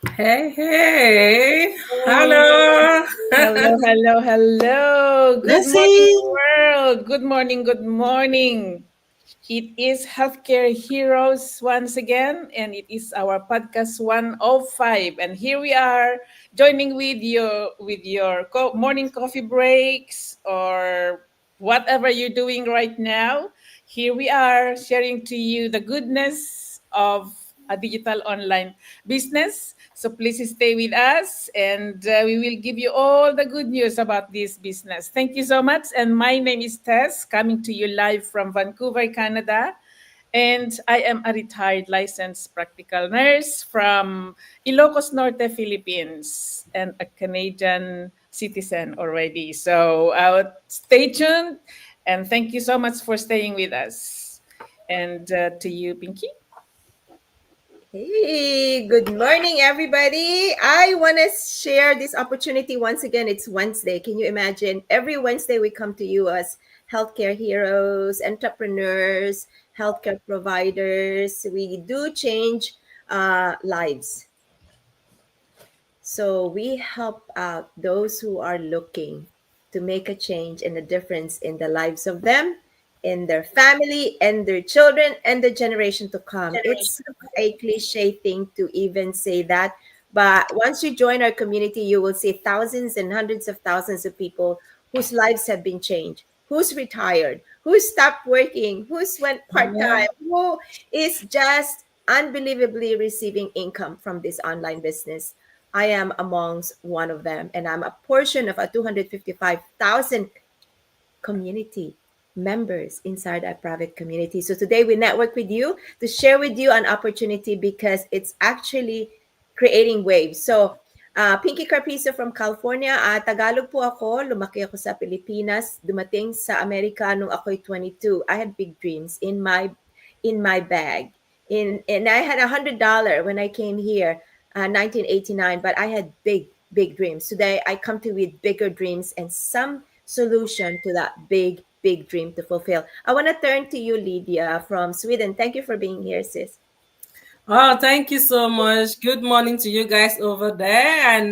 Hey, hey. Hey, Hello. hello, hello, hello. Good morning, Blessing. world. Good morning, good morning. It is Healthcare Heroes once again, and it is our podcast 105. And here we are joining with your morning coffee breaks or whatever you're doing right now. Here we are sharing to you the goodness of a digital online business. So please stay with us, and we will give you all the good news about this business. Thank you so much. And my name is Tess, coming to you live from Vancouver, Canada. And I am a retired licensed practical nurse from Ilocos Norte, Philippines, and a Canadian citizen already. So stay tuned, and thank you so much for staying with us. And to you, Pinky. Hey, good morning, everybody. I want to share this opportunity once again. It's Wednesday. Can you imagine? Every Wednesday, we come to you as healthcare heroes, entrepreneurs, healthcare providers. We do change lives. So we help out those who are looking to make a change and a difference in the lives of them, in their family, and their children, and the generation to come. It's a cliche thing to even say that. But once you join our community, you will see thousands and hundreds of thousands of people whose lives have been changed, who's retired, who stopped working, who's went Yeah. part-time, who is just unbelievably receiving income from this online business. I am amongst one of them, and I'm a portion of a 255,000 community members inside our private community. So today we network with you to share with you an opportunity because it's actually creating waves. So, Pinky Carpizo from California, Tagalog po ako, lumaki ako sa Pilipinas, dumating sa Amerika nung ako'y 22. I had big dreams in my bag. And I had $100 when I came here, 1989, but I had big dreams. Today I come to with bigger dreams and some solution to that big dream to fulfill. I want to turn to you, Lydia from Sweden. Thank you for being here, sis. Oh, thank you so much. Good morning to you guys over there, and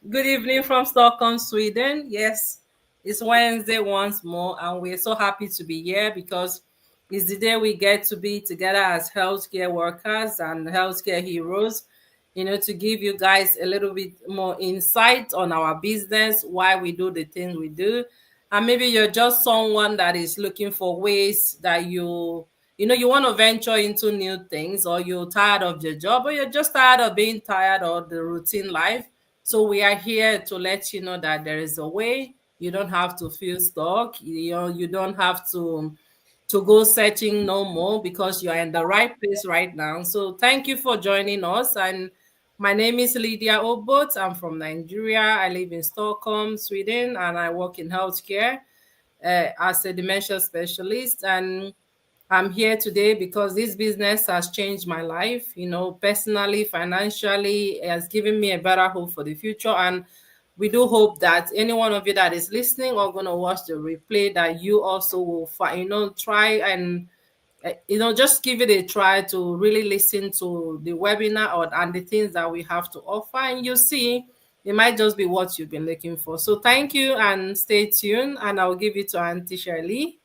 good evening from Stockholm, Sweden. Yes, it's Wednesday once more, and we're so happy to be here because it's the day we get to be together as healthcare workers and healthcare heroes. To give you guys a little bit more insight on our business, why we do the things we do, and maybe you're just someone that is looking for ways that you want to venture into new things, or you're tired of your job, or you're just tired of being tired of the routine life. So we are here to let you know that there is a way. You don't have to feel stuck. You don't have to go searching no more, because you are in the right place right now. So thank you for joining us. And my name is Lydia Obot. I'm from Nigeria. I live in Stockholm, Sweden, and I work in healthcare as a dementia specialist. And I'm here today because this business has changed my life, personally, financially. It has given me a better hope for the future. And we do hope that any one of you that is listening or going to watch the replay, that you also will try and just give it a try to really listen to the webinar and the things that we have to offer, and you see it might just be what you've been looking for. So thank you, and stay tuned, and I'll give it to Auntie Shirley.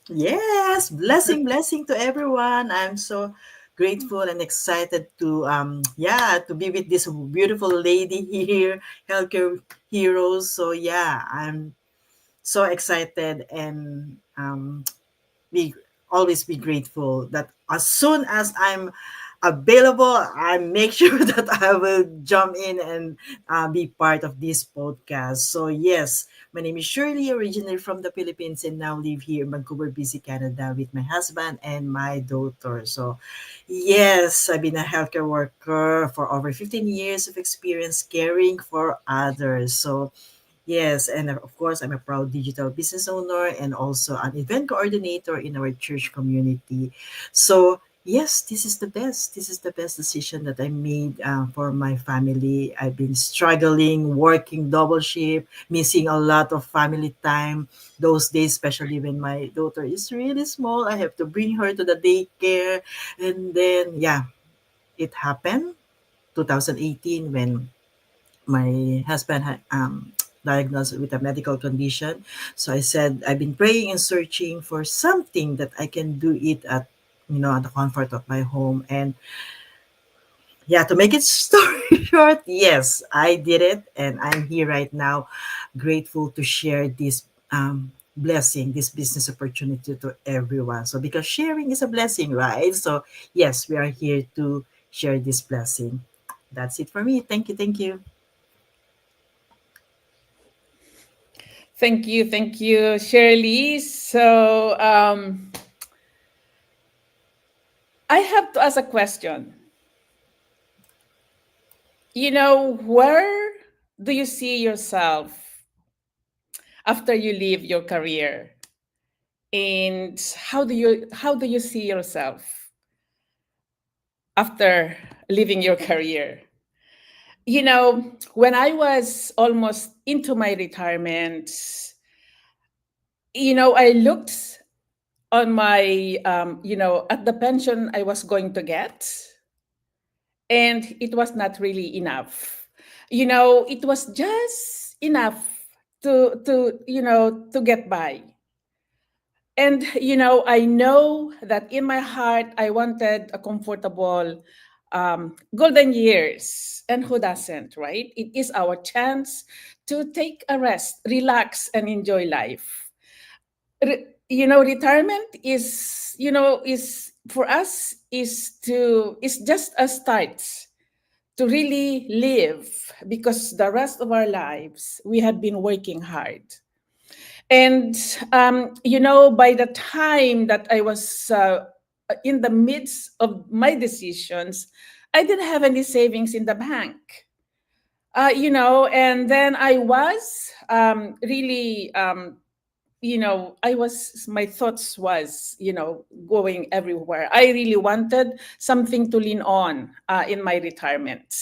Yes, blessing to everyone. I'm so grateful and excited to to be with this beautiful lady here, healthcare heroes. So yeah, I'm so excited and be always be grateful that as soon as I'm available, I make sure that I will jump in and be part of this podcast. So yes, my name is Shirley, originally from the Philippines, and now live here in Vancouver, BC, Canada, with my husband and my daughter. So yes, I've been a healthcare worker for over 15 years of experience caring for others. So yes, and of course, I'm a proud digital business owner and also an event coordinator in our church community. So, yes, this is the best. This is the best decision that I made for my family. I've been struggling, working double shift, missing a lot of family time those days, especially when my daughter is really small. I have to bring her to the daycare. And then, yeah, it happened 2018 when my husband had diagnosed with a medical condition. So I said, I've been praying and searching for something that I can do it at, at the comfort of my home. And yeah, to make it story short, yes, I did it. And I'm here right now, grateful to share this blessing, this business opportunity to everyone. So because sharing is a blessing, right? So yes, we are here to share this blessing. That's it for me. Thank you. Thank you. Thank you, Shirley. So I have to ask a question. Where do you see yourself after you leave your career? And how do you see yourself after leaving your career? When I was almost into my retirement, I looked on my at the pension I was going to get, and it was not really enough. It was just enough to get by. And I know that in my heart I wanted a comfortable golden years. And who doesn't, right? It is our chance to take a rest, relax, and enjoy life. Retirement is for us is just a start to really live, because the rest of our lives we have been working hard. And by the time that I was in the midst of my decisions, I didn't have any savings in the bank. And then I was really my thoughts was going everywhere. I really wanted something to lean on in my retirement.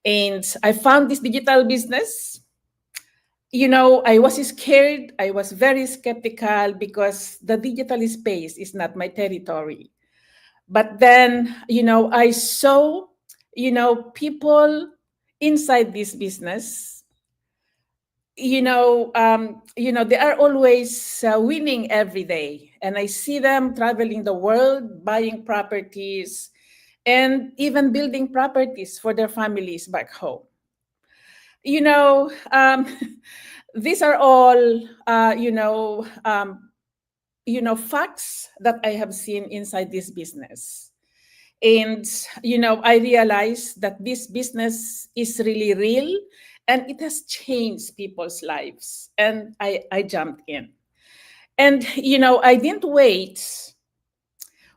And I found this digital business. I was scared. I was very skeptical because the digital space is not my territory. But then, I saw, people inside this business, they are always winning every day. And I see them traveling the world, buying properties, and even building properties for their families back home. you know, um, these are all, facts that I have seen inside this business. And, I realized that this business is really real and it has changed people's lives. And I jumped in. And, I didn't wait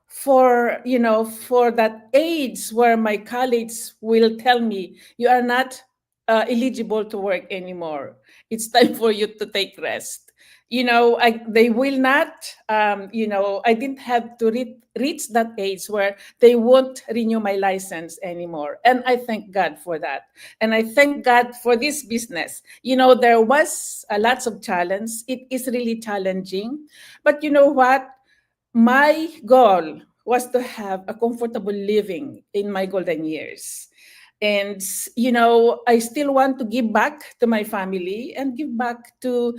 for that age where my colleagues will tell me you are not eligible to work anymore, it's time for you to take rest. They will not, I didn't have to reach that age where they won't renew my license anymore, and I thank God for that. And I thank God for this business. There was lots of challenge. It is really challenging, but you know what, my goal was to have a comfortable living in my golden years. And, I still want to give back to my family and give back to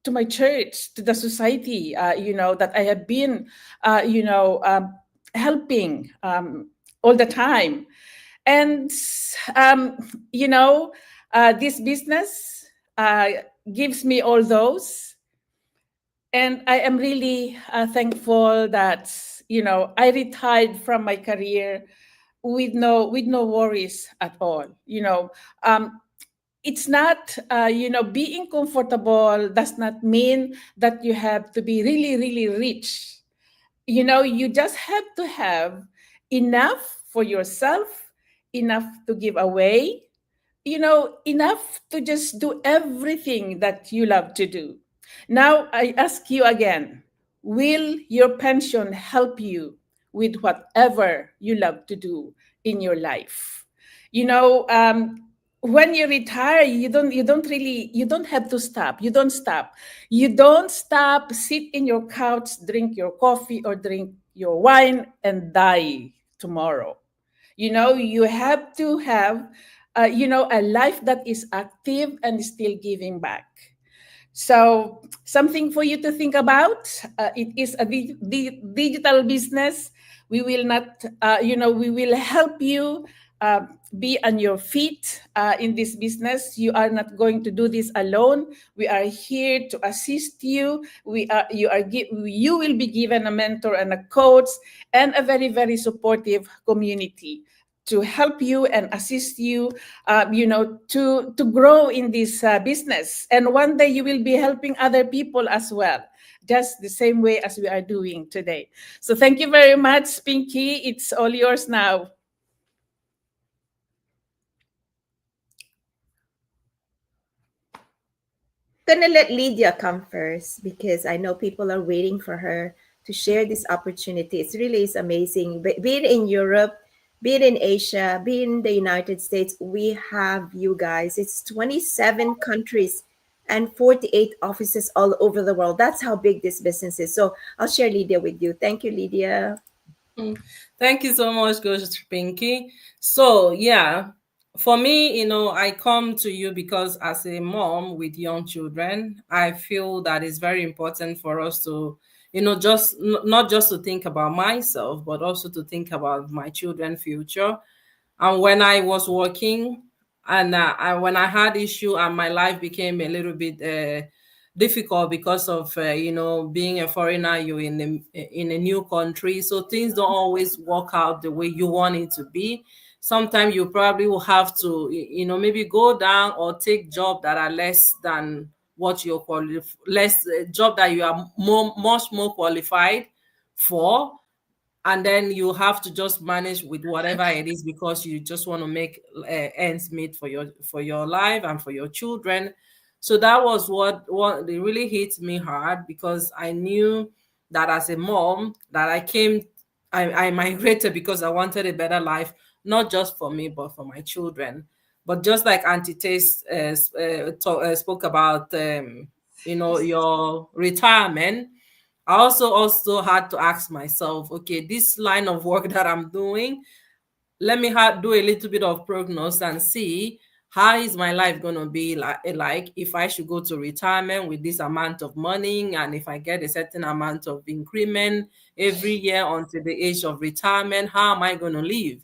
my church, to the society, that I have been, helping all the time. And, um, you know, this business gives me all those, and I am really thankful that I retired from my career with no worries at all. Um, it's not being comfortable does not mean that you have to be really really rich. You just have to have enough for yourself, enough to give away, enough to just do everything that you love to do. Now, I ask you again, will your pension help you with whatever you love to do in your life? You know, um, when you retire, you don't have to stop. You don't stop. You don't stop, sit in your couch, drink your coffee or drink your wine and die tomorrow. You have to have, a life that is active and still giving back. So, something for you to think about. It is a digital business. We will not, we will help you be on your feet in this business. You are not going to do this alone. We are here to assist you. You will be given a mentor and a coach and a very, very supportive community to help you and assist you, to grow in this business. And one day you will be helping other people as well, just the same way as we are doing today. So thank you very much, Pinky. It's all yours now. Gonna let Lydia come first because I know people are waiting for her to share this opportunity. It really is amazing. Be it in Europe, be it in Asia, be it in the United States, we have you guys. It's 27 countries and 48 offices all over the world. That's how big this business is. So I'll share Lydia with you. Thank you, Lydia. Mm. Thank you so much, Coach Pinky. So, yeah, for me, I come to you because as a mom with young children, I feel that it's very important for us to, not just to think about myself, but also to think about my children's future. And when I was working, and when I had issue, and my life became a little bit difficult because of being a foreigner, you in a new country, so things don't always work out the way you want it to be. Sometimes you probably will have to maybe go down or take job that are less than what you're less job that you are much more qualified for, and then you have to just manage with whatever it is because you just want to make ends meet for your life and for your children. So that was what it really hit me hard, because I knew that as a mom that I migrated because I wanted a better life, not just for me but for my children. But just like Auntie Taste spoke about, your retirement, I also had to ask myself, okay, this line of work that I'm doing, let me do a little bit of prognosis and see how is my life going to be like if I should go to retirement with this amount of money, and if I get a certain amount of increment every year until the age of retirement, how am I going to live?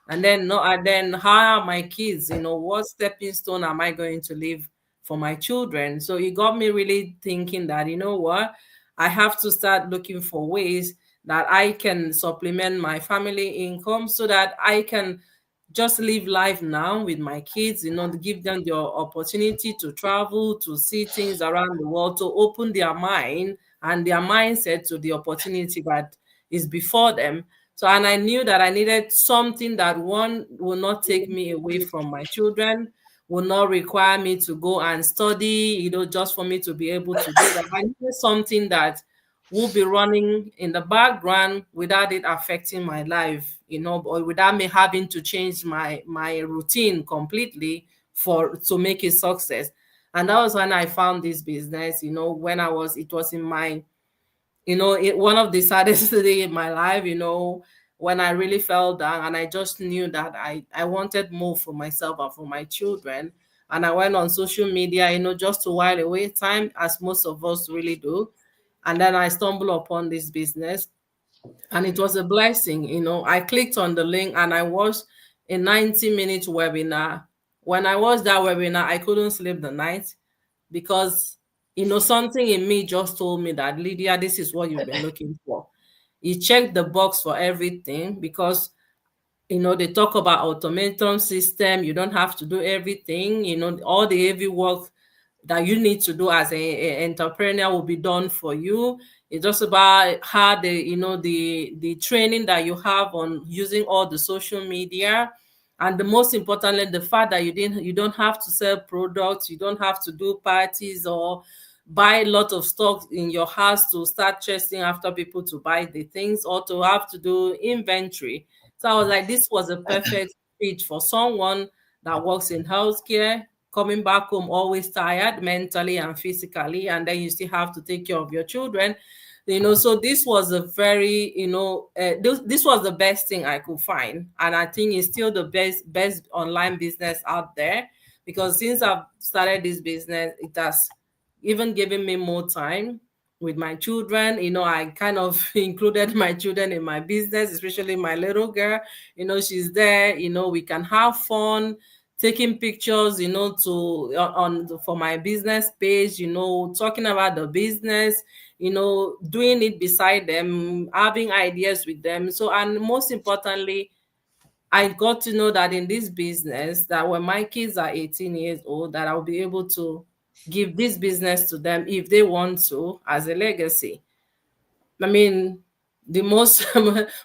And then no, and then how are my kids? What stepping stone am I going to leave for my children? So it got me really thinking that, what, I have to start looking for ways that I can supplement my family income so that I can just live life now with my kids, to give them the opportunity to travel, to see things around the world, to open their mind and their mindset to the opportunity that is before them. So, and I knew that I needed something that, one, will not take me away from my children, will not require me to go and study, just for me to be able to do that. I needed something that will be running in the background without it affecting my life, or without me having to change my routine completely to make it success. And that was when I found this business, when it was in my, one of the saddest day in my life, when I really fell down, and I just knew that I wanted more for myself and for my children. And I went on social media, just to while away time, as most of us really do. And then I stumbled upon this business, and it was a blessing. I clicked on the link and I watched a 90-minute webinar. When I watched that webinar, I couldn't sleep the night, because something in me just told me that, Lydia, this is what you've been looking for. You checked the box for everything, because they talk about automation system. You don't have to do everything. All the heavy work that you need to do as a entrepreneur will be done for you. It's just about how the training that you have on using all the social media, and the most importantly, the fact that you don't have to sell products, you don't have to do parties or buy a lot of stock in your house to start chasing after people to buy the things, or to have to do inventory. So I was like, this was a perfect fit for someone that works in healthcare, coming back home always tired mentally and physically, and then you still have to take care of your children. So this was a very, this was the best thing I could find, and I think it's still the best online business out there, because since I've started this business, it has even given me more time with my children. I kind of included my children in my business, especially my little girl. She's there. We can have fun taking pictures, to on for my business page, talking about the business, doing it beside them, having ideas with them. So, and most importantly, I got to know that in this business, that when my kids are 18 years old, that I'll be able to give this business to them if they want to, as a legacy. I mean, the most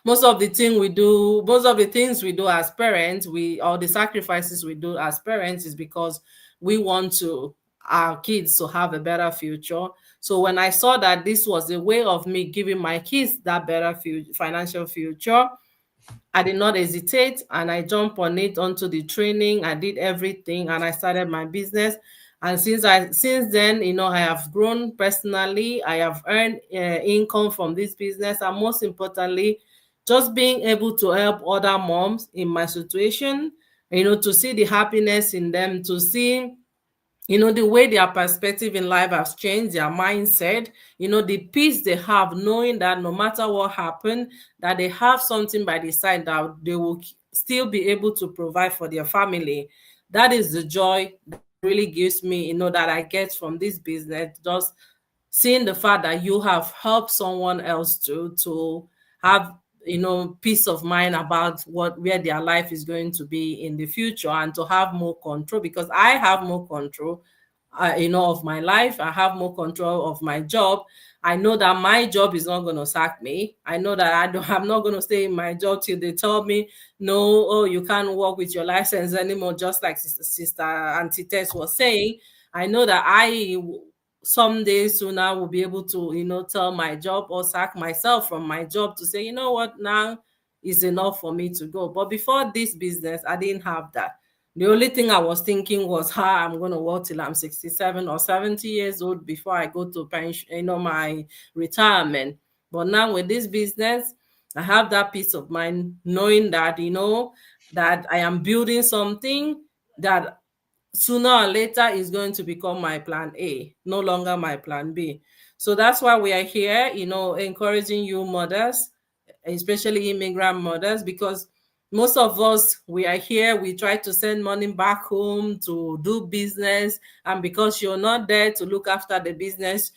most of the thing we do, most of the things we do as parents, or the sacrifices we do as parents, is because we want to our kids to have a better future. So when I saw that this was a way of me giving my kids that better financial future, I did not hesitate, and I jumped on it, onto the training. I did everything and I started my business. And since then, I have grown personally. I have earned income from this business, and most importantly, just being able to help other moms in my situation, to see the happiness in them, to see the way their perspective in life has changed, their mindset, the peace they have, knowing that no matter what happened, that they have something by the side that they will still be able to provide for their family. That is the joy that really gives me, that I get from this business. Just seeing the fact that you have helped someone else to have, peace of mind about where their life is going to be in the future, and to have more control, because I have more control, of my life. I have more control of my job. I know that my job is not going to sack me. I know that I'm not going to stay in my job till they tell me, no, oh, you can't work with your license anymore, just like sister Auntie Tess was saying. I know that I someday sooner will be able to, tell my job, or sack myself from my job, to say, you know what, now is enough for me to go. But before this business, I didn't have that. The only thing I was thinking was how I'm going to work till I'm 67 or 70 years old before I go to pension, my retirement. But now with this business, I have that peace of mind, knowing that, that I am building something that sooner or later is going to become my plan A, no longer my plan B. So that's why we are here, encouraging you mothers, especially immigrant mothers, because most of us, we are here, we try to send money back home to do business, and because you're not there to look after the business,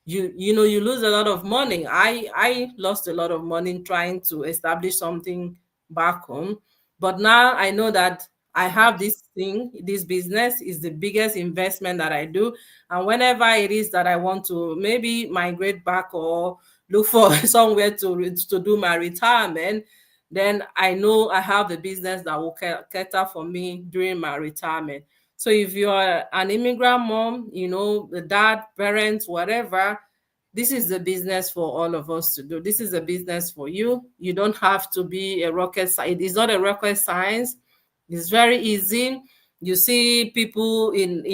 you lose a lot of money. I lost a lot of money trying to establish something back home, but now I know that I have this business is the biggest investment that I do. And whenever it is that I want to maybe migrate back, or look for somewhere to do my retirement, then I know I have the business that will cater for me during my retirement. So if you're an immigrant mom, the dad, parents, whatever, this is the business for all of us to do. This is a business for you. You don't have to be a rocket science. It is not a rocket science. It's very easy. You see people in,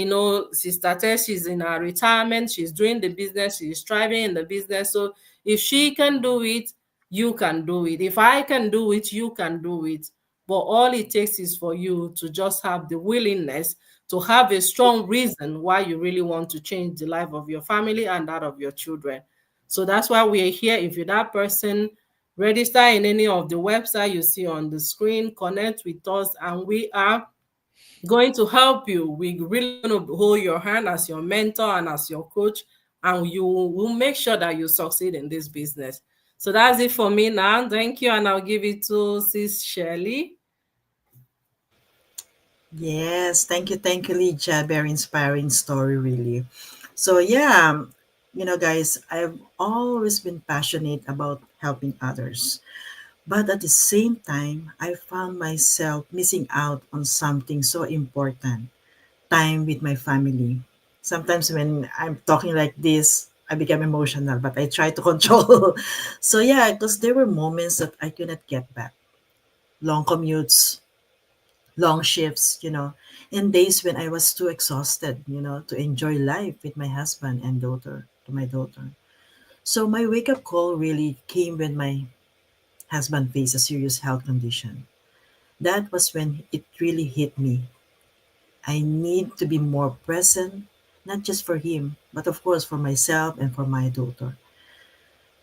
Sister Tess, she's in her retirement. She's doing the business. She's thriving in the business. So if she can do it, you can do it. If I can do it, you can do it. But all it takes is for you to just have the willingness, to have a strong reason why you really want to change the life of your family and that of your children. So that's why we are here. If you're that person, register in any of the website you see on the screen, connect with us, and we are going to help you. We're really going to hold your hand as your mentor and as your coach, and you will make sure that you succeed in this business. So that's it for me now. Thank you, and I'll give it to Sis Shirley. Yes, thank you, Lydia. Very inspiring story, really. So yeah, guys, I've always been passionate about helping others. But at the same time, I found myself missing out on something so important, time with my family. Sometimes when I'm talking like this, I become emotional, but I try to control. So yeah, because there were moments that I could not get back. Long commutes, long shifts, and days when I was too exhausted, to enjoy life with my husband and daughter, to my daughter. So my wake up call really came when my husband faced a serious health condition. That was when it really hit me. I need to be more present, not just for him, but of course for myself and for my daughter.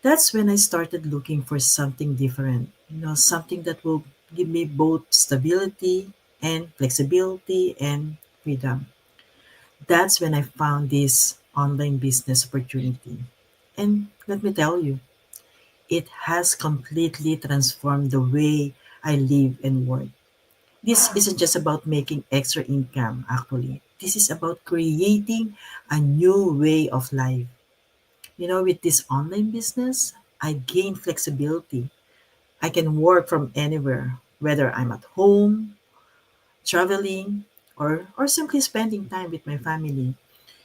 That's when I started looking for something different, something that will give me both stability and flexibility and freedom. That's when I found this online business opportunity. And let me tell you, it has completely transformed the way I live and work. This isn't just about making extra income, actually. This is about creating a new way of life. With this online business, I gain flexibility. I can work from anywhere, whether I'm at home, traveling, or simply spending time with my family,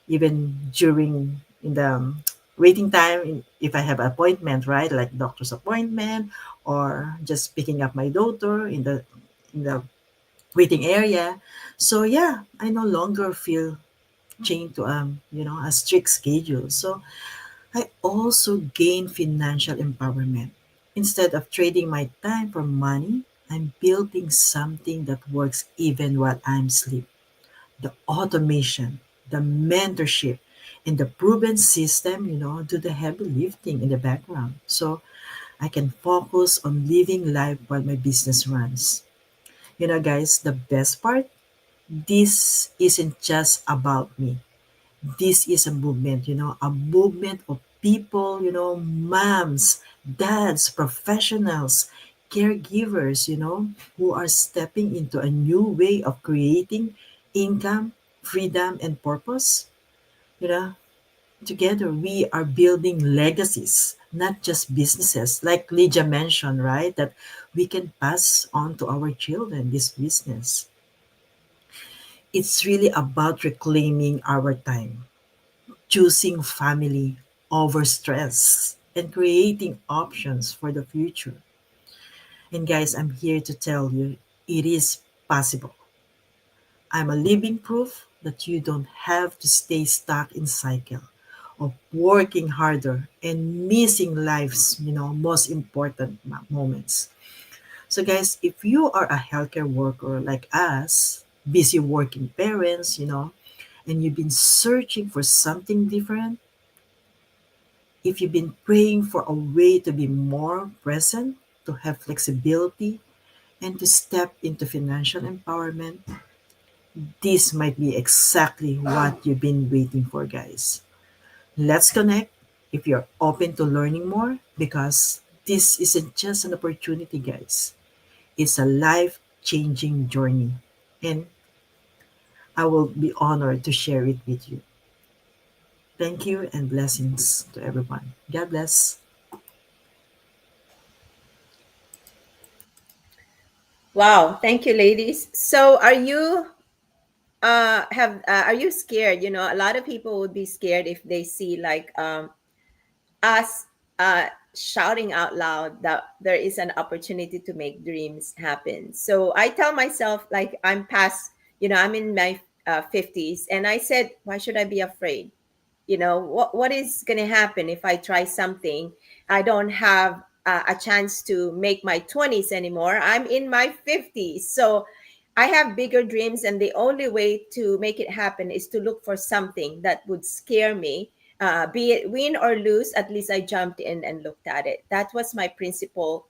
even during in the waiting time, if I have an appointment, right, like doctor's appointment, or just picking up my daughter in the waiting area. So yeah, I no longer feel chained to a strict schedule. So I also gain financial empowerment. Instead of trading my time for money, I'm building something that works even while I'm asleep. The automation, the mentorship, and the proven system, do the heavy lifting in the background. So I can focus on living life while my business runs. Guys, the best part, this isn't just about me. This is a movement of people, moms, dads, professionals, caregivers, who are stepping into a new way of creating income, freedom, and purpose. You know, Together we are building legacies, not just businesses, like Lydia mentioned, right? That we can pass on to our children this business. It's really about reclaiming our time, choosing family over stress, and creating options for the future. And guys, I'm here to tell you it is possible. I'm a living proof that you don't have to stay stuck in cycle of working harder and missing life's, most important moments. So guys, if you are a healthcare worker like us, busy working parents, and you've been searching for something different, if you've been praying for a way to be more present, to have flexibility, and to step into financial empowerment, this might be exactly what you've been waiting for, guys. Let's connect if you're open to learning more, because this isn't just an opportunity, guys. It's a life changing journey. And I will be honored to share it with you. Thank you and blessings to everyone. God bless. Wow, thank you, ladies. So, are you scared? A lot of people would be scared if they see like us shouting out loud that there is an opportunity to make dreams happen. So I tell myself, like, I'm in my 50s, and I said, why should I be afraid? What is going to happen if I try something? I don't have a chance to make my 20s anymore. I'm in my 50s. So I have bigger dreams, and the only way to make it happen is to look for something that would scare me. Be it win or lose, at least I jumped in and looked at it. That was my principle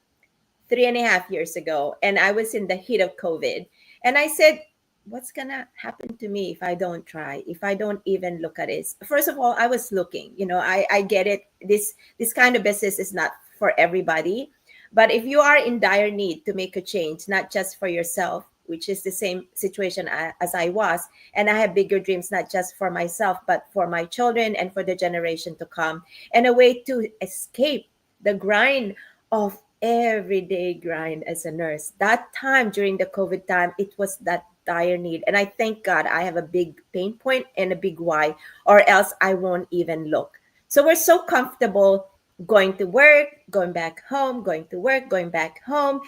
3.5 years ago, and I was in the heat of COVID. And I said, what's gonna happen to me if I don't try, if I don't even look at it? First of all, I was looking. I get it. This kind of business is not for everybody. But if you are in dire need to make a change, not just for yourself, which is the same situation as I was, and I have bigger dreams, not just for myself, but for my children and for the generation to come, and a way to escape the grind of everyday grind as a nurse. That time during the COVID time, it was that dire need. And I thank God I have a big pain point and a big why, or else I won't even look. So we're so comfortable going to work, going back home, going to work, going back home,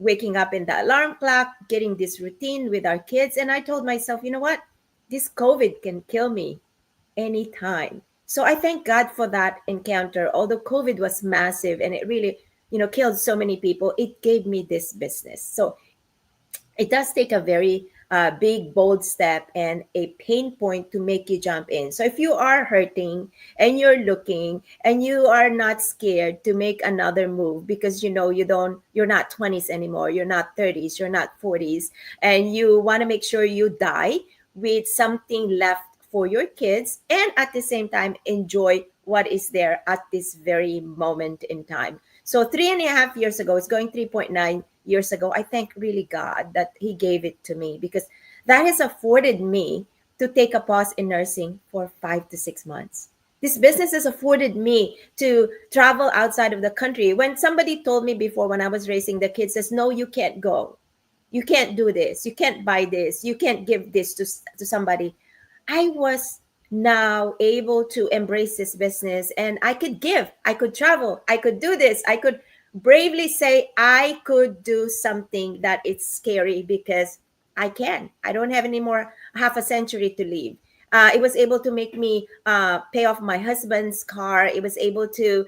waking up in the alarm clock, getting this routine with our kids. And I told myself, you know what? This COVID can kill me anytime. So I thank God for that encounter. Although COVID was massive and it really, killed so many people, it gave me this business. So it does take a very big, bold step and a pain point to make you jump in. So if you are hurting and you're looking and you are not scared to make another move because you're not 20s anymore, you're not 30s, you're not 40s, and you want to make sure you die with something left for your kids and at the same time enjoy what is there at this very moment in time. So 3.5 years ago, it's going 3.9 years ago, I thank really God that He gave it to me because that has afforded me to take a pause in nursing for 5 to 6 months. This business has afforded me to travel outside of the country. When somebody told me before when I was raising the kids, says, no, you can't go. You can't do this. You can't buy this. You can't give this to somebody. I was now able to embrace this business and I could give, I could travel, I could do this, I could bravely say I could do something that it's scary because I can. I don't have any more half a century to live. It was able to make me pay off my husband's car. It was able to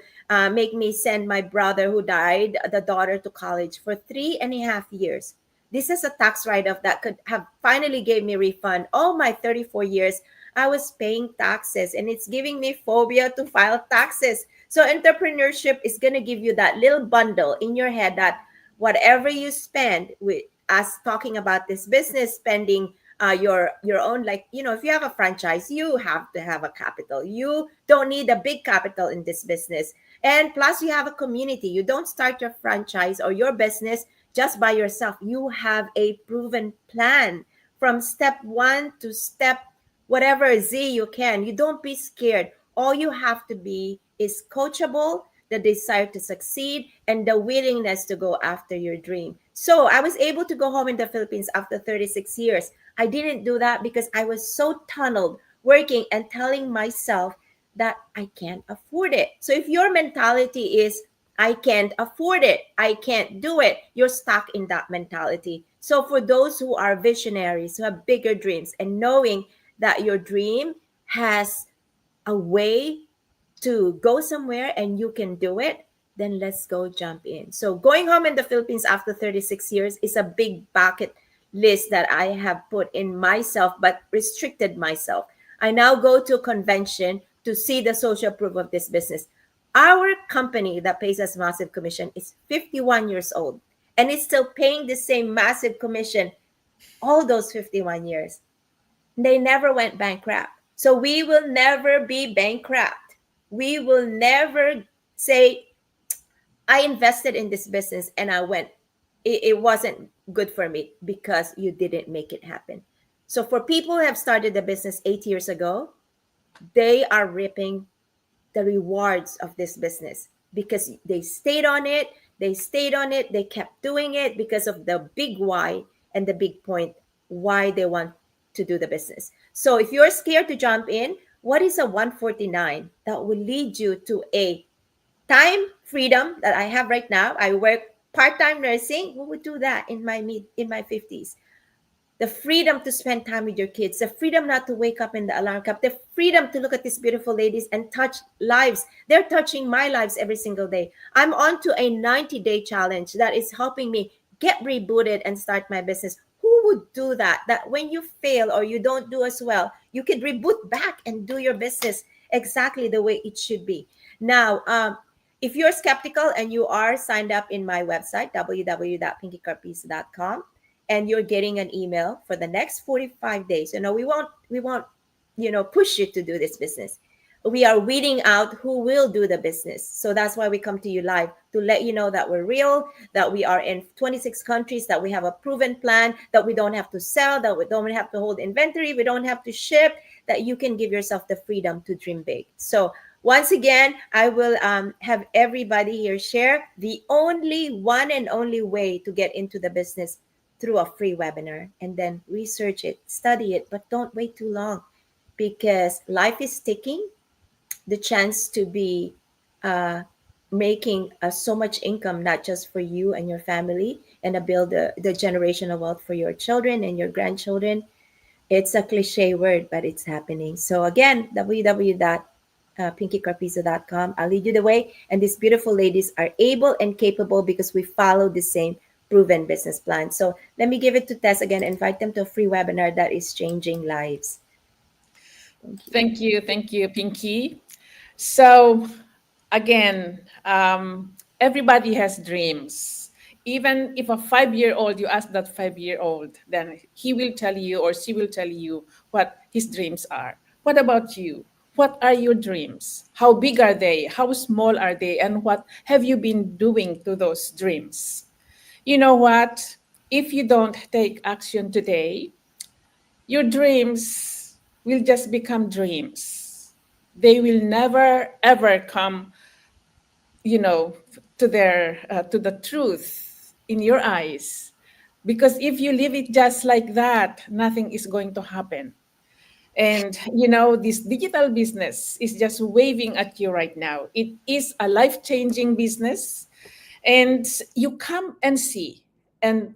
make me send my brother who died, the daughter, to college for 3.5 years. This is a tax write-off that could have finally gave me refund. All my 34 years, I was paying taxes and it's giving me phobia to file taxes. So entrepreneurship is going to give you that little bundle in your head that whatever you spend with us talking about this business spending your own, like, if you have a franchise, you have to have a capital. You don't need a big capital in this business. And plus you have a community. You don't start your franchise or your business just by yourself. You have a proven plan from step one to step whatever Z you can. You don't be scared. All you have to be is coachable, the desire to succeed, and the willingness to go after your dream. So I was able to go home in the Philippines after 36 years. I didn't do that because I was so tunneled working and telling myself that I can't afford it. So if your mentality is, I can't afford it, I can't do it, you're stuck in that mentality. So for those who are visionaries, who have bigger dreams, and knowing that your dream has a way to go somewhere and you can do it, then let's go jump in. So going home in the Philippines after 36 years is a big bucket list that I have put in myself, but restricted myself. I now go to a convention to see the social proof of this business. Our company that pays us massive commission is 51 years old and it's still paying the same massive commission all those 51 years. They never went bankrupt. So we will never be bankrupt. We will never say, I invested in this business and it wasn't good for me because you didn't make it happen. So for people who have started the business 8 years ago, they are reaping the rewards of this business because they stayed on it, they kept doing it because of the big why and the big point why they want to do the business. So if you're scared to jump in, what is a 149 that will lead you to a time freedom that I have right now? I work part-time nursing. Who would do that in my 50s? The freedom to spend time with your kids, the freedom not to wake up in the alarm clock, the freedom to look at these beautiful ladies and touch lives. They're touching my lives every single day. I'm on to a 90-day challenge that is helping me get rebooted and start my business. Who would do that? That when you fail or you don't do as well, you could reboot back and do your business exactly the way it should be. Now, if you're skeptical and you are signed up in my website, www.pinkycarpisa.com, and you're getting an email for the next 45 days. We won't push you to do this business. We are weeding out who will do the business. So that's why we come to you live to let you know that we're real, that we are in 26 countries, that we have a proven plan, that we don't have to sell, that we don't have to hold inventory, we don't have to ship, that you can give yourself the freedom to dream big. So once again, I will have everybody here share the only one and only way to get into the business through a free webinar, and then research it, study it, but don't wait too long because life is ticking. The chance to be uh, making so much income, not just for you and your family, and to build the generational wealth for your children and your grandchildren. It's a cliche word, but it's happening. So again, www pinkycarpizo.com. I'll lead you the way. And these beautiful ladies are able and capable because we follow the same proven business plan. So let me give it to Tess again, invite them to a free webinar that is changing lives. Thank you. Thank you, Pinky. So, again, everybody has dreams. Even if a 5 year old, you ask that 5 year old, then he will tell you or she will tell you what his dreams are. What about you? What are your dreams? How big are they? How small are they? And what have you been doing to those dreams? You know what? If you don't take action today, your dreams will just become dreams. They will never ever come, you know, to the truth in your eyes. Because if you leave it just like that, nothing is going to happen. And this digital business is just waving at you right now. It is a life-changing business, and you come and see, and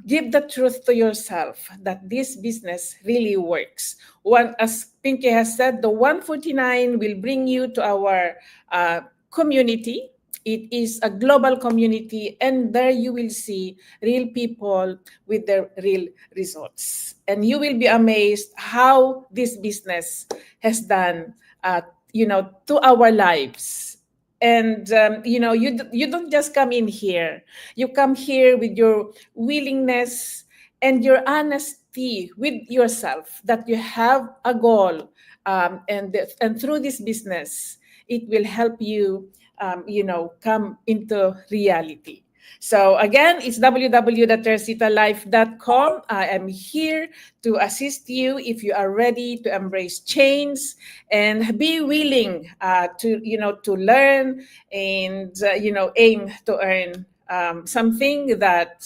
give the truth to yourself that this business really works. One, as Pinky has said, the 149 will bring you to our community. It is a global community, and there you will see real people with their real results. And you will be amazed how this business has done, to our lives. And you don't just come in here. You come here with your willingness and your honesty with yourself that you have a goal, and through this business it will help you, come into reality. So again, it's www.teresitalife.com. I am here to assist you if you are ready to embrace change and be willing to learn and aim to earn something that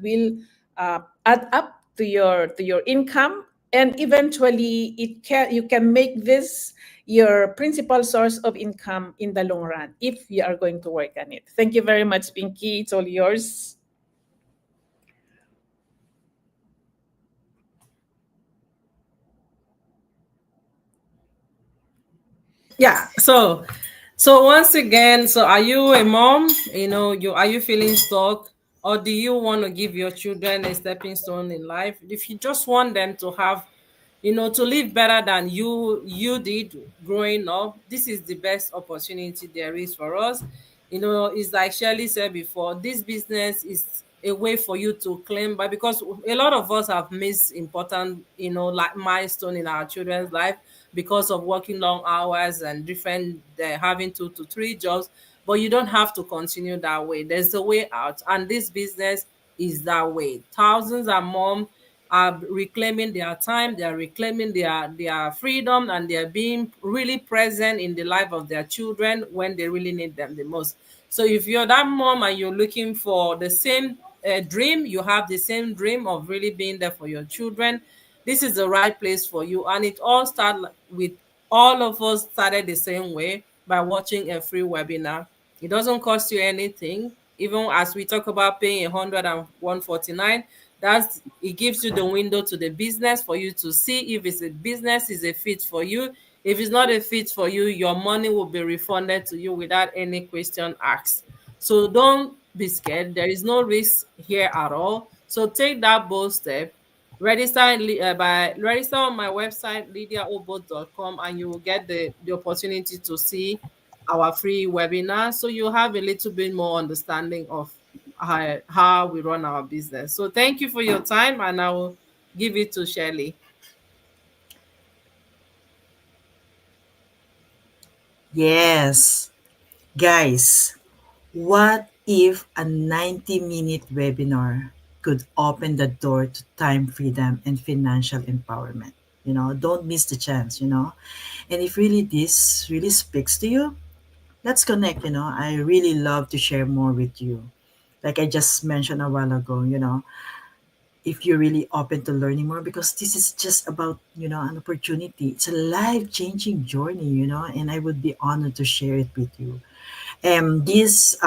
will add up to your income, and eventually you can make this your principal source of income in the long run if you are going to work on it. Thank you very much, Pinky. It's all yours. Yeah. So once again, so are you a mom? You are you feeling stuck, or do you want to give your children a stepping stone in life? If you just want them to have, to live better than you did growing up, this is the best opportunity there is for us. It's like Shirley said before, this business is a way for you to claim by, because a lot of us have missed important, like milestone in our children's life because of working long hours and different having 2 to 3 jobs. But you don't have to continue that way. There's a way out, and this business is that way. Thousands of moms are reclaiming their time, they are reclaiming their freedom, and they are being really present in the life of their children when they really need them the most. So if you're that mom and you're looking for the same dream, you have the same dream of really being there for your children, this is the right place for you. And it all started with, all of us started the same way, by watching a free webinar. It doesn't cost you anything. Even as we talk about paying 149, that's, it gives you the window to the business for you to see if it's a business is a fit for you. If it's not a fit for you, your money will be refunded to you without any question asked. So don't be scared. There is no risk here at all. So take that bold step. Register on my website lydiaobo.com, and you will get the opportunity to see our free webinar, so you have a little bit more understanding of how we run our business. So thank you for your time, and I will give it to Shirley. Yes. Guys, what if a 90-minute webinar could open the door to time freedom and financial empowerment? Don't miss the chance, And if really this really speaks to you, let's connect, I really love to share more with you. Like I just mentioned a while ago, if you're really open to learning more, because this is just about, an opportunity. It's a life-changing journey, and I would be honored to share it with you. This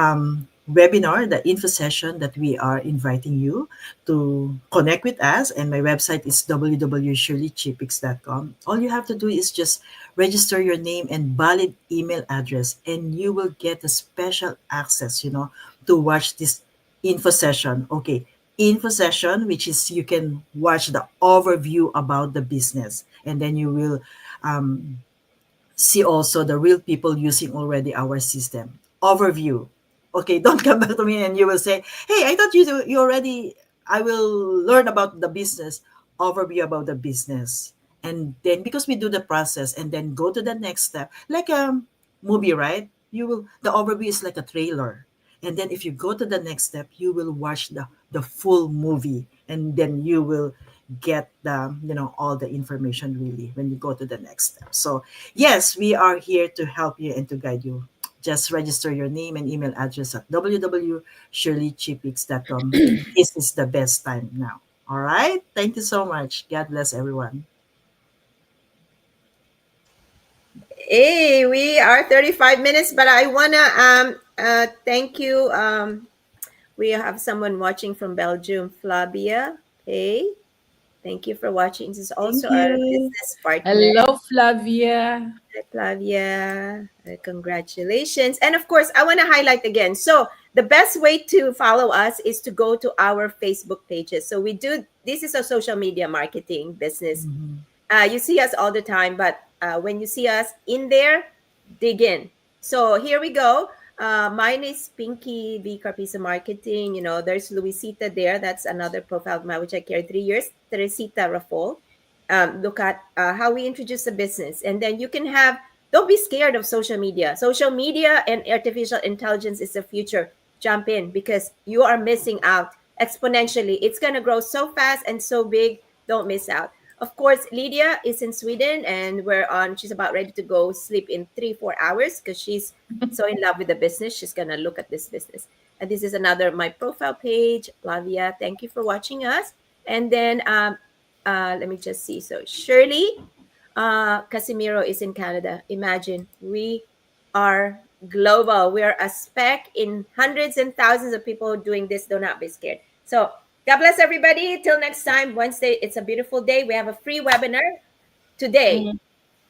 webinar, the info session that we are inviting you to connect with us. And my website is www.shirleychipix.com. All you have to do is just register your name and valid email address, and you will get a special access, to watch this info session. Okay, info session, which is you can watch the overview about the business, and then you will um, see also the real people using already our system. Overview. Okay, don't come back to me and you will say, "Hey, I thought you already." I will learn about the business. Overview about the business, and then because we do the process and then go to the next step, like a movie, right? You will the overview is like a trailer, and then if you go to the next step, you will watch the full movie, and then you will get the all the information really when you go to the next step. So yes, we are here to help you and to guide you. Just register your name and email address at www.shirleychipix.com. This is the best time now. All right. Thank you so much. God bless everyone. Hey, we are 35 minutes, but I wanna thank you. We have someone watching from Belgium, Flavia. Hey, thank you for watching. This is also Thank our you. business partner. Hello, Flavia. Hi, Flavia. Congratulations. And of course, I want to highlight again. So, the best way to follow us is to go to our Facebook pages. So, we do this is a social media marketing business. Mhm. You see us all the time, but when you see us in there, dig in. So here we go. Mine is Pinky V Carpisa Marketing. You know, there's Luisita there. That's another profile of mine, which I carried 3 years. Teresita Rafol. Look at how we introduce the business. And then you can have, don't be scared of social media. Social media and artificial intelligence is the future. Jump in because you are missing out exponentially. It's going to grow so fast and so big. Don't miss out. Of course, Lydia is in Sweden and she's about ready to go sleep in 3-4 hours because she's so in love with the business. She's going to look at this business. And this is another, my profile page. Flavia, thank you for watching us. And then let me just see. So Shirley Casimiro is in Canada. Imagine we are global. We are a speck in hundreds and thousands of people doing this. Do not be scared. So God bless everybody. Till next time, Wednesday. It's a beautiful day. We have a free webinar today. Mhm.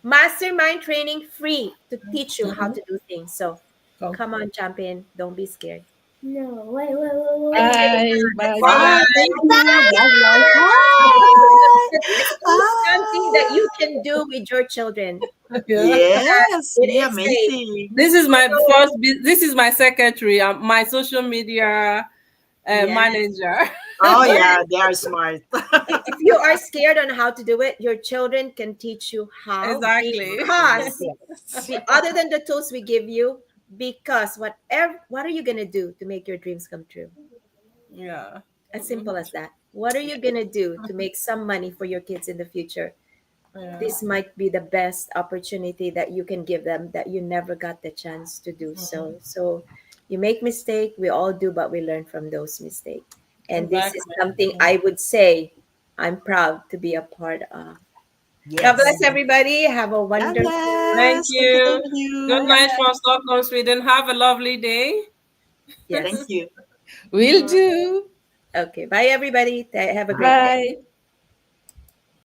Mastermind training free to teach you how Mhm. to do things. So Okay. come on, jump in. Don't be scared. No, wait. Okay, Bye. Bye. let's Bye. Bye. say Thank you. God bless. bye. Bye. Let's do something that Bye. you can do with your children. Yeah. Yes, It be is safe. amazing. This is my So, first. This is my secretary. My social media yes, manager. Oh yes. yeah, they are smart. If you are scared on how to do it, your children can teach you how Exactly. because Yes. other than the tools we give you, because what are you gonna do to make your dreams come true? Yeah. As Mhm. simple as that. What are you gonna do to make some money for your kids in the future? Yeah. This might be the best opportunity that you can give them that you never got the chance to do so. So you make mistake, we all do, but we learn from those mistakes. And this is Exactly. something I would say I'm proud to be a part of. God Yes. bless everybody. Have a God wonderful, Thank bless. Thank you. you. Thank Good you. night from Stockholm, Sweden. Have a lovely day. Thank yes. you. Will do. Okay. Bye everybody. Have a great day. Bye.